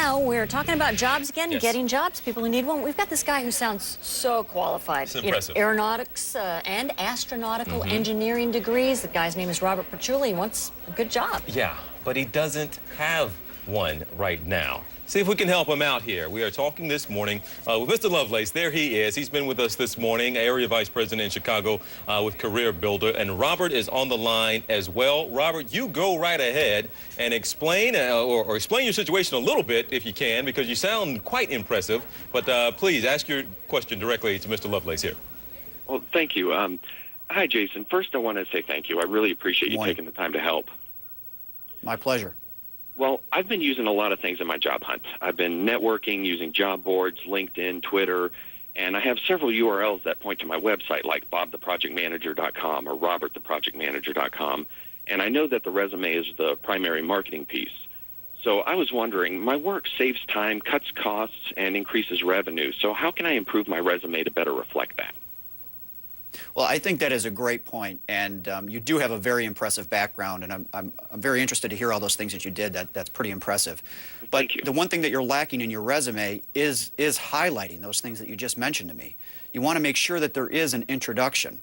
now we're talking about jobs again, Yes. getting jobs, people who need one. We've got this guy who sounds so qualified. It's impressive. Aeronautics and astronautical engineering degrees. The guy's name is Robert Paczula. He wants a good job. Yeah, but he doesn't have one right now. See if we can help him out here. We are talking this morning with Mr. Lovelace. There he is. He's been with us this morning, Area Vice President in Chicago with Career Builder. And Robert is on the line as well. Robert, you go right ahead and explain or explain your situation a little bit if you can, because you sound quite impressive. But please ask your question directly to Mr. Lovelace here. Well, thank you. Hi, Jason. First, I want to say thank you. I really appreciate you taking the time to help. My pleasure. Well, I've been using a lot of things in my job hunt. I've been networking, using job boards, LinkedIn, Twitter, and I have several URLs that point to my website, like bobtheprojectmanager.com or roberttheprojectmanager.com, and I know that the resume is the primary marketing piece. So I was wondering, my work saves time, cuts costs, and increases revenue, so how can I improve my resume to better reflect that? Well, I think that is a great point, and you do have a very impressive background, and I'm very interested to hear all those things that you did. That's pretty impressive. But Thank you. the one thing that you're lacking in your resume is highlighting those things that you just mentioned to me. You want to make sure that there is an introduction.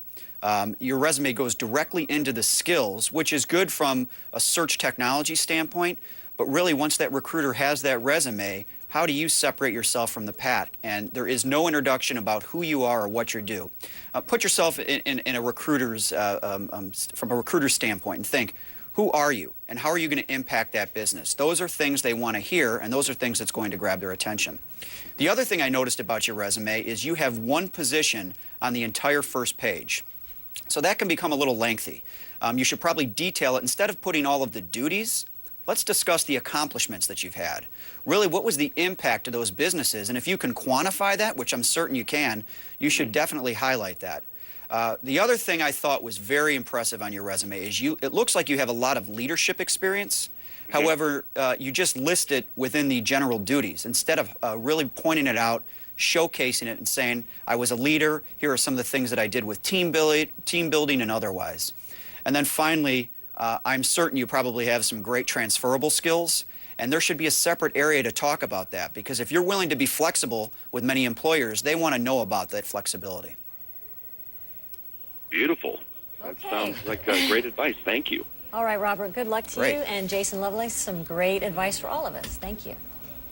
Your resume goes directly into the skills, which is good from a search technology standpoint, but really once that recruiter has that resume, how do you separate yourself from the pack? And there is no introduction about who you are or what you do. Put yourself in a recruiter's, from a recruiter's standpoint and think, who are you and how are you going to impact that business? Those are things they want to hear, and those are things that's going to grab their attention. The other thing I noticed about your resume is you have one position on the entire first page. So that can become a little lengthy. You should probably detail it. Instead of putting all of the duties, let's discuss the accomplishments that you've had. Really, what was the impact of those businesses? And if you can quantify that, which I'm certain you can, you should definitely highlight that. The other thing I thought was very impressive on your resume is it looks like you have a lot of leadership experience. However, you just list it within the general duties instead of really pointing it out, showcasing it and saying, I was a leader, here are some of the things that I did with team building and otherwise. And then finally, I'm certain you probably have some great transferable skills, and there should be a separate area to talk about that, because if you're willing to be flexible with many employers, they want to know about that flexibility. Beautiful. That sounds like great advice. Thank you. All right, Robert, good luck to Great. you. And Jason Lovelace, some great advice for all of us. Thank you.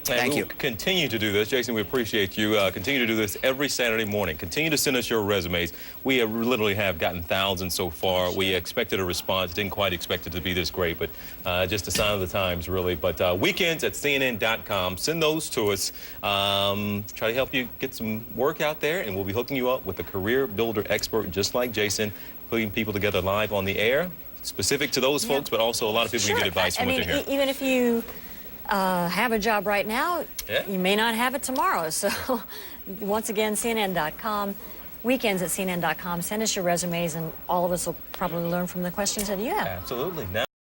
Thank you. Continue to do this. Jason, we appreciate you. Continue to do this every Saturday morning. Continue to send us your resumes. We literally have gotten thousands so far. We expected a response. Didn't quite expect it to be this great, but just a sign of the times, really. But weekends at CNN.com. Send those to us. Try to help you get some work out there, and we'll be hooking you up with a career builder expert just like Jason, putting people together live on the air, specific to those folks, but also a lot of people can get advice from what they hear. Even if you have a job right now, you may not have it tomorrow. So once again, CNN.com, weekends at CNN.com. Send us your resumes, and all of us will probably learn from the questions that you have. Absolutely. Now